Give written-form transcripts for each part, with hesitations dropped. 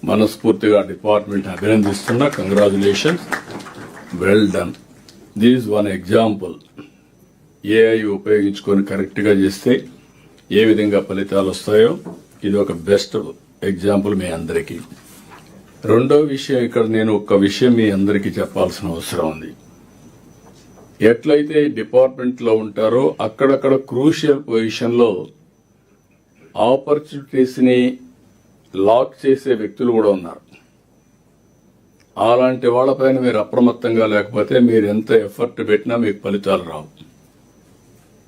మనస్ఫూర్తిగా డిపార్ట్మెంట్ అభినందిస్తున్నా. Congratulations, well done. This one example. AI ఉపయోగించుకొని కరెక్ట్గా చేస్తే ఏ విధంగా ఫలితాలు వస్తాయో ఇది ఒక బెస్ట్ ఎగ్జాంపుల్ మీ అందరికీ. రెండో విషయం, ఇక్కడ నేను ఒక విషయం మీ అందరికీ చెప్పాల్సిన అవసరం ఉంది. ఎట్లయితే డిపార్ట్మెంట్ లో ఉంటారో అక్కడక్కడ క్రూషియల్ పొజిషన్ లో ఆపర్చునిటీస్ ని లాక్ చేసే వ్యక్తులు కూడా ఉన్నారు. అలాంటి వాళ్ళపైన మీరు అప్రమత్తంగా లేకపోతే మీరు ఎంత ఎఫర్ట్ పెట్టినా మీకు ఫలితాలు రావు.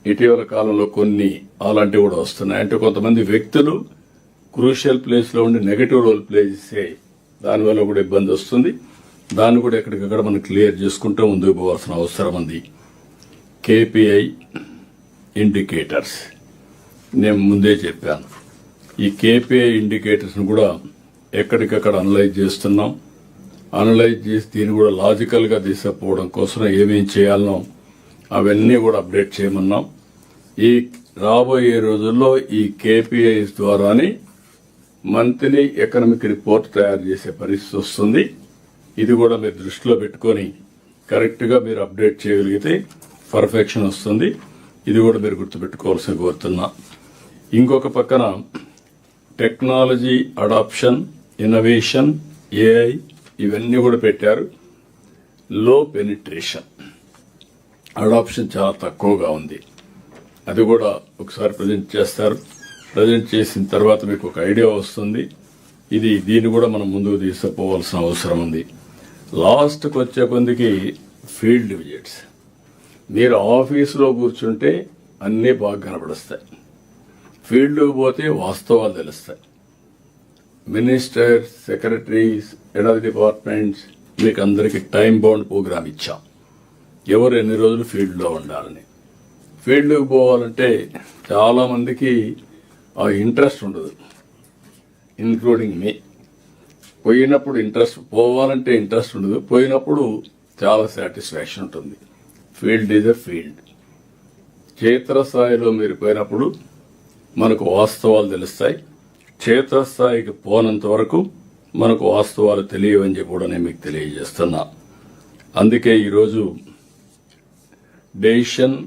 ఇటీవల కాలంలో కొన్ని అలాంటివి కూడా వస్తున్నాయి. అంటే కొంతమంది వ్యక్తులు క్రూషియల్ ప్లేస్ లో ఉండి నెగటివ్ రోల్ ప్లే చేసే దానివల్ల కూడా ఇబ్బంది వస్తుంది. దాన్ని కూడా ఎక్కడికక్కడ మనం క్లియర్ చేసుకుంటూ ముందుకు పోవాల్సిన అవసరం ఉంది. కేపీఐ ఇండికేటర్స్ నేను ముందే చెప్పాను. ఈ కేపీఐ ఇండికేటర్స్ కూడా ఎక్కడికక్కడ అనలైజ్ చేస్తున్నాం. అనలైజ్ చేసి దీన్ని కూడా లాజికల్ గా తీసుకుపోవడం కోసం ఏమేం చేయాలనో అవన్నీ కూడా అప్డేట్ చేయమన్నాం. ఈ రాబోయే రోజుల్లో ఈ కేపీఐస్ ద్వారానే మంత్లీ ఎకనామిక్ రిపోర్ట్ తయారు చేసే పరిస్థితి వస్తుంది. ఇది కూడా మీరు దృష్టిలో పెట్టుకొని కరెక్ట్ గా మీరు అప్డేట్ చేయగలిగితే పర్ఫెక్షన్ వస్తుంది. ఇది కూడా మీరు గుర్తుపెట్టుకోవాల్సి కోరుతున్నా. ఇంకొక పక్కన టెక్నాలజీ అడాప్షన్, ఇన్నోవేషన్, ఏఐ ఇవన్నీ కూడా పెట్టారు. లో పెనిట్రేషన్, అడాప్షన్ చాలా తక్కువగా ఉంది. అది కూడా ఒకసారి ప్రజెంట్ చేస్తారు. ప్రజెంట్ చేసిన తర్వాత మీకు ఒక ఐడియా వస్తుంది. దీన్ని కూడా మనం ముందుకు తీసుకుపోవాల్సిన అవసరం ఉంది. లాస్ట్కి వచ్చే కొందికి ఫీల్డ్ విజిట్స్. మీరు ఆఫీసులో కూర్చుంటే అన్నీ బాగా కనపడుస్తాయి. ఫీల్డ్కి పోతే వాస్తవాలు తెలుస్తాయి. Ministers, secretaries, head of departments మీకు అందరికీ టైం బౌండ్ ప్రోగ్రామ్ ఇచ్చాం. ఎవరు ఎన్ని రోజులు ఫీల్డ్లో ఉండాలని. ఫీల్డ్కి పోవాలంటే చాలా మందికి ఆ ఇంట్రెస్ట్ ఉండదు, ఇన్క్లూడింగ్ మీ. పోయినప్పుడు పోవాలంటే ఇంట్రెస్ట్ ఉండదు, పోయినప్పుడు చాలా సాటిస్ఫాక్షన్ ఉంటుంది. Field is a field. క్షేత్రస్థాయిలో మీరు పోయినప్పుడు మనకు వాస్తవాలు తెలుస్తాయి. క్షేత్రస్థాయికి పోనంత వరకు మనకు వాస్తవాలు తెలియవని చెప్పి కూడా నేను మీకు తెలియజేస్తున్నా. అందుకే ఈరోజు డెసిషన్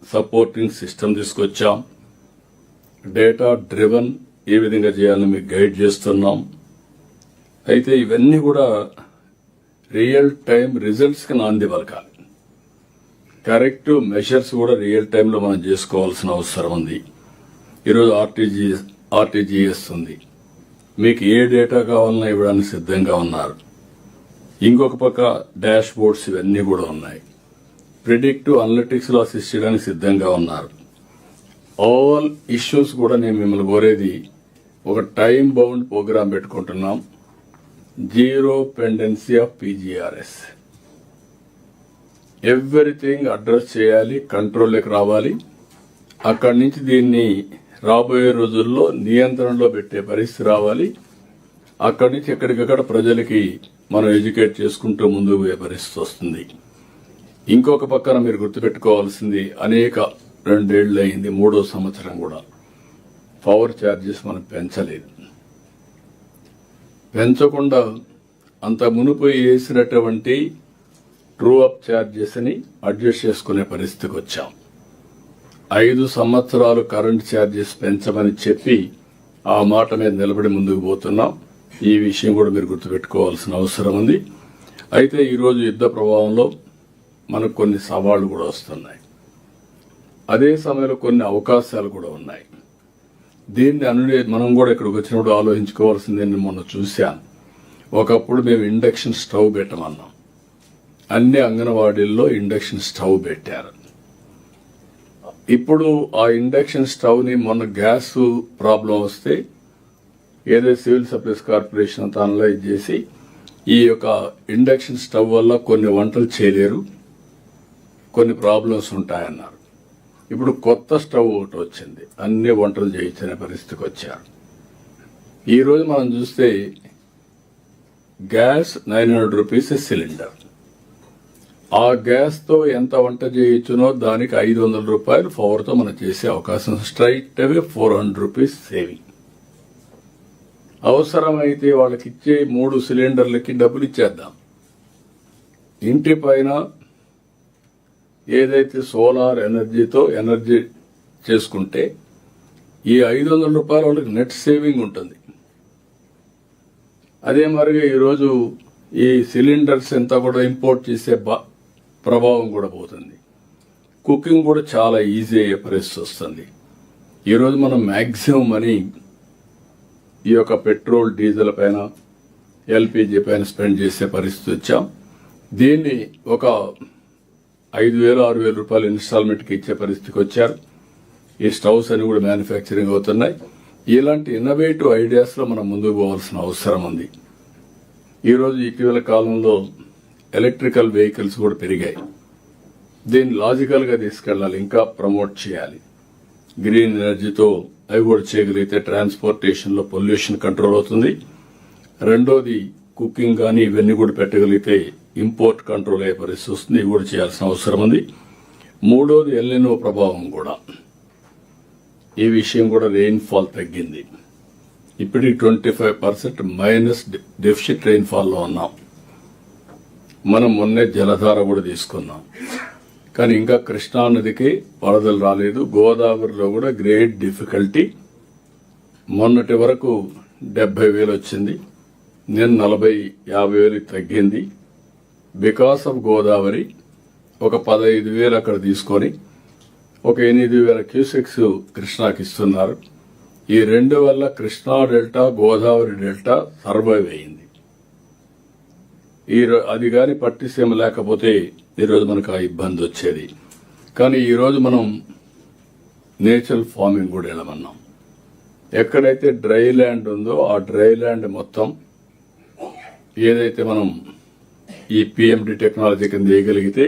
సపోర్టింగ్ సిస్టమ్ తీసుకొచ్చాం. డేటా డ్రివన్ ఏ విధంగా చేయాలని మీకు గైడ్ చేస్తున్నాం. అయితే ఇవన్నీ కూడా రియల్ టైం రిజల్ట్స్ కి నాంది పలకాలి. కరెక్ట్ మెషర్స్ కూడా రియల్ టైంలో మనం చేసుకోవాల్సిన అవసరం ఉంది. ఈరోజు ఆర్టీజీఎస్ ఉంది. మీకు ఏ డేటా కావాలన్నా ఇవ్వడానికి సిద్ధంగా ఉన్నారు. ఇంకొక పక్క డాష్ బోర్డ్స్ ఇవన్నీ కూడా ఉన్నాయి. ప్రిడిక్టివ్ అనలిటిక్స్ లో అసిస్ట్ చేయడానికి సిద్ధంగా ఉన్నారు. ఆల్ ఇష్యూస్ కూడా నేను మిమ్మల్ని కోరేది ఒక టైం బౌండ్ ప్రోగ్రామ్ పెట్టుకుంటున్నాం. Zero pendency of PGRS. Everything address చేయాలి, కంట్రోల్లోకి రావాలి. అక్కడి నుంచి దీన్ని రాబోయే రోజుల్లో నియంత్రణలో పెట్టే పరిస్థితి రావాలి. అక్కడి నుంచి ఎక్కడికక్కడ ప్రజలకి మనం ఎడ్యుకేట్ చేసుకుంటూ ముందుకు పోయే పరిస్థితి వస్తుంది. ఇంకొక పక్కన మీరు గుర్తుపెట్టుకోవాల్సింది, అనేక 2 ఏళ్లు అయింది, 3వ సంవత్సరం కూడా పవర్ ఛార్జెస్ మనం పెంచలేదు. పెంచకుండా అంత మునుపు వేసినటువంటి ట్రూ అప్ ఛార్జెస్ ని అడ్జస్ట్ చేసుకునే పరిస్థితికి వచ్చాం. 5 సంవత్సరాలు కరెంట్ ఛార్జెస్ పెంచమని చెప్పి ఆ మాట మీద నిలబడి ముందుకు పోతున్నాం. ఈ విషయం కూడా మీరు గుర్తుపెట్టుకోవాల్సిన అవసరం ఉంది. అయితే ఈరోజు యుద్ధ ప్రభావంలో మనకు కొన్ని సవాళ్లు కూడా వస్తున్నాయి. అదే సమయంలో కొన్ని అవకాశాలు కూడా ఉన్నాయి. దీన్ని మనం కూడా ఇక్కడికి వచ్చినప్పుడు ఆలోచించుకోవాల్సింది. నేను మొన్న చూశాను, ఒకప్పుడు మేము ఇండక్షన్ స్టవ్ పెట్టమన్నాం. అన్ని అంగన్వాడీల్లో ఇండక్షన్ స్టవ్ పెట్టారు. ఇప్పుడు ఆ ఇండక్షన్ స్టవ్ ని మొన్న గ్యాస్ ప్రాబ్లం వస్తే ఏదో సివిల్ సప్లైస్ కార్పొరేషన్ అంతా అనలైజ్ చేసి ఈ యొక్క ఇండక్షన్ స్టవ్ వల్ల కొన్ని వంటలు చేయలేరు, కొన్ని ప్రాబ్లమ్స్ ఉంటాయన్నారు. ఇప్పుడు కొత్త స్టవ్ ఒకటి వచ్చింది, అన్ని వంటలు చేయించే పరిస్థితికి వచ్చారు. ఈ రోజు మనం చూస్తే గ్యాస్ 900 రూపీస్ సిలిండర్. ఆ గ్యాస్ తో ఎంత వంట చేయొచ్చునో దానికి 500 రూపాయలు పవర్ తో మనం చేసే అవకాశం. స్ట్రైట్ అవే 400 రూపీస్ సేవింగ్. అవసరమైతే వాళ్ళకి ఇచ్చే 3 సిలిండర్లకి డబ్బులు ఇచ్చేద్దాం. ఇంటి పైన ఏదైతే సోలార్ ఎనర్జీతో ఎనర్జీ చేసుకుంటే ఈ 500 రూపాయల వాళ్ళకి నెట్ సేవింగ్ ఉంటుంది. అదే మరిగా ఈరోజు ఈ సిలిండర్స్ ఎంత కూడా ఇంపోర్ట్ చేసే ప్రభావం కూడా పోతుంది. కుకింగ్ కూడా చాలా ఈజీ అయ్యే పరిస్థితి వస్తుంది. ఈరోజు మనం మ్యాక్సిమం మనీ ఈ యొక్క పెట్రోల్ డీజిల్ పైన ఎల్పిజి పైన స్పెండ్ చేసే పరిస్థితి వచ్చాం. దీన్ని ఒక 5,000-6,000 రూపాయలు ఇన్స్టాల్మెంట్కి ఇచ్చే పరిస్థితికి వచ్చారు. ఈ స్టవ్స్ అని కూడా మ్యానుఫ్యాక్చరింగ్ అవుతున్నాయి. ఇలాంటి ఇన్నోవేటివ్ ఐడియాస్ లో మనం ముందుకు పోవాల్సిన అవసరం ఉంది. ఈరోజు ఇటీవల కాలంలో ఎలక్ట్రికల్ వెహికల్స్ కూడా పెరిగాయి. దీన్ని లాజికల్ గా తీసుకెళ్లాలి, ఇంకా ప్రమోట్ చేయాలి. గ్రీన్ ఎనర్జీతో అవి కూడా చేయగలిగితే ట్రాన్స్పోర్టేషన్ లో పొల్యూషన్ కంట్రోల్ అవుతుంది. రెండోది కుకింగ్ కానీ ఇవన్నీ కూడా పెట్టగలిగితే ఇంపోర్ట్ కంట్రోల్ అయ్యే పరిస్థితి వస్తుంది. ఇవి కూడా చేయాల్సిన అవసరం ఉంది. మూడోది ఎల్నినో ప్రభావం కూడా. ఈ విషయం కూడా రెయిన్ఫాల్ తగ్గింది. ఇప్పటికి 25% మైనస్ డెఫిసిట్ రెయిన్ఫాల్ లో ఉన్నాం. మనం మొన్నే జలధార కూడా తీసుకున్నాం. కానీ ఇంకా కృష్ణా నదికి వరదలు రాలేదు. గోదావరిలో కూడా గ్రేట్ డిఫికల్టీ. మొన్నటి వరకు 70,000 వచ్చింది, నేను 40,000-50,000 తగ్గింది. బికాస్ ఆఫ్ గోదావరి ఒక 15,000 అక్కడ తీసుకొని ఒక 8,000 క్యూసెక్స్ కృష్ణాకి ఇస్తున్నారు. ఈ 2 వల్ల Krishna delta Godavari delta survive అయింది. అది గాని పట్టిసీమ లేకపోతే ఈరోజు మనకు ఆ ఇబ్బంది వచ్చేది. కానీ ఈరోజు మనం నేచురల్ ఫార్మింగ్ కూడా వెళ్ళమన్నాం. ఎక్కడైతే డ్రై ల్యాండ్ ఉందో ఆ డ్రై ల్యాండ్ మొత్తం ఏదైతే మనం ఈ పిఎండి టెక్నాలజీ కింద వేయగలిగితే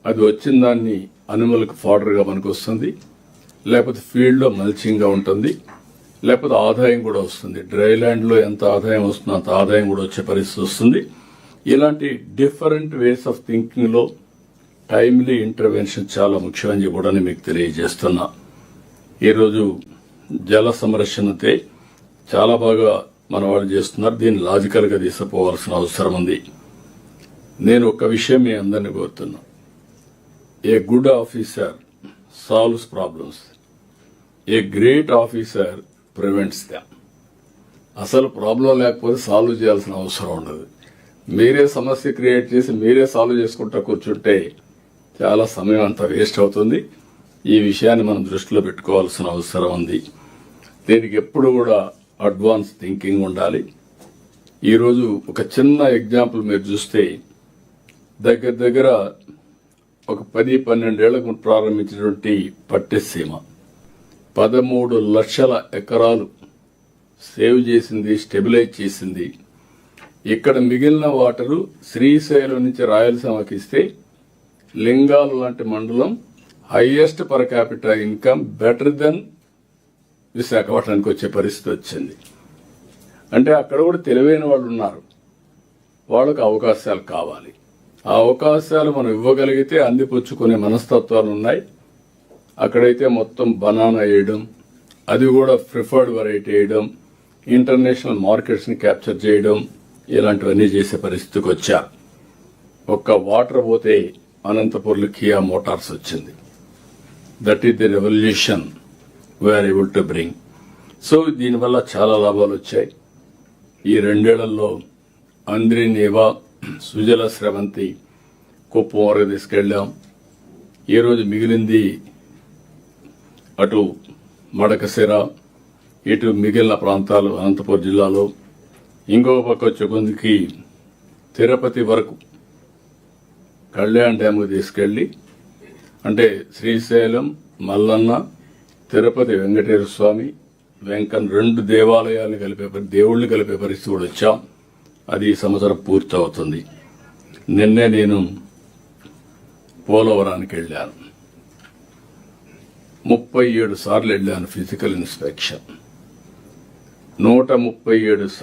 అది వచ్చిన దాన్ని అనిమల్కి ఫాడర్గా మనకు వస్తుంది, లేకపోతే ఫీల్డ్లో మల్చింగ్గా ఉంటుంది, లేకపోతే ఆదాయం కూడా వస్తుంది. డ్రై ల్యాండ్లో ఎంత ఆదాయం వస్తుందో అంత ఆదాయం కూడా వచ్చే పరిస్థితి వస్తుంది. ఇలాంటి డిఫరెంట్ వేస్ ఆఫ్ థింకింగ్లో టైమ్లీ ఇంటర్వెన్షన్ చాలా ముఖ్యమని చెప్పి మీకు తెలియజేస్తున్నా. ఈరోజు జల సంరక్షణతే చాలా బాగా మన వాళ్ళు చేస్తున్నారు. దీన్ని లాజికల్గా తీసుకుపోవాల్సిన అవసరం ఉంది. నేను ఒక విషయం మీ అందరినీ కోరుతున్నా. A good officer solves problems, a great officer prevents them. అసలు ప్రాబ్లం లేకపోతే సాల్వ్ చేయాల్సిన అవసరం ఉండదు. మీరే సమస్య క్రియేట్ చేసి మీరే సాల్వ్ చేసుకుంటా కూర్చుంటే చాలా సమయం అంతా వేస్ట్ అవుతుంది. ఈ విషయాన్ని మనం దృష్టిలో పెట్టుకోవాల్సిన అవసరం ఉంది. దీనికి ఎప్పుడు కూడా అడ్వాన్స్ థింకింగ్ ఉండాలి. ఈరోజు ఒక చిన్న ఎగ్జాంపుల్ మీరు చూస్తే దగ్గర ఒక 10-12 ఏళ్లకు ప్రారంభించినటువంటి పట్టిసీమ 13 లక్షల ఎకరాలు సేవ్ చేసింది, స్టెబిలైజ్ చేసింది. ఇక్కడ మిగిలిన వాటరు శ్రీశైలం నుంచి రాయలసీమకి ఇస్తే లింగాలు లాంటి మండలం highest per capital income better than విశాఖపట్నానికి వచ్చే పరిస్థితి వచ్చింది. అంటే అక్కడ కూడా తెలివైన వాళ్ళు ఉన్నారు. వాళ్ళకు అవకాశాలు కావాలి. ఆ అవకాశాలు మనం ఇవ్వగలిగితే అందిపుచ్చుకునే మనస్తత్వాలు ఉన్నాయి. అక్కడైతే మొత్తం బనానా వేయడం, అది కూడా ప్రిఫర్డ్ వెరైటీ వేయడం, ఇంటర్నేషనల్ మార్కెట్స్ ని క్యాప్చర్ చేయడం, ఇలాంటివన్నీ చేసే పరిస్థితికి వచ్చారు. ఒక్క వాటర్ పోతే అనంతపూర్లో కియా మోటార్స్ వచ్చింది. That is the revolution we are able to bring. So దీనివల్ల చాలా లాభాలు వచ్చాయి. ఈ 2 ఏళ్లలో అంద్రి నేవా, సుజల స్రవంతి కుప్పం వరకు తీసుకెళ్లాం. ఈరోజు మిగిలింది అటు మడకశిర, ఇటు మిగిలిన ప్రాంతాలు అనంతపురం జిల్లాలో. ఇంకో పక్క వచ్చే కొందికి తిరుపతి వరకు కళ్యాణ్ డ్యామ్కు తీసుకెళ్లి, అంటే శ్రీశైలం, మల్లన్న, తిరుపతి వెంకటేశ్వర స్వామి, వెంకన్ 2 దేవాలయాలను దేవుళ్లు కలిపే పరిస్థితి కూడా వచ్చాం. అది ఈ సంవత్సరం పూర్తి అవుతుంది. నిన్నే నేను పోలవరానికి వెళ్ళాను. 37 సార్లు వెళ్ళాను ఫిజికల్ ఇన్స్పెక్షన్. 137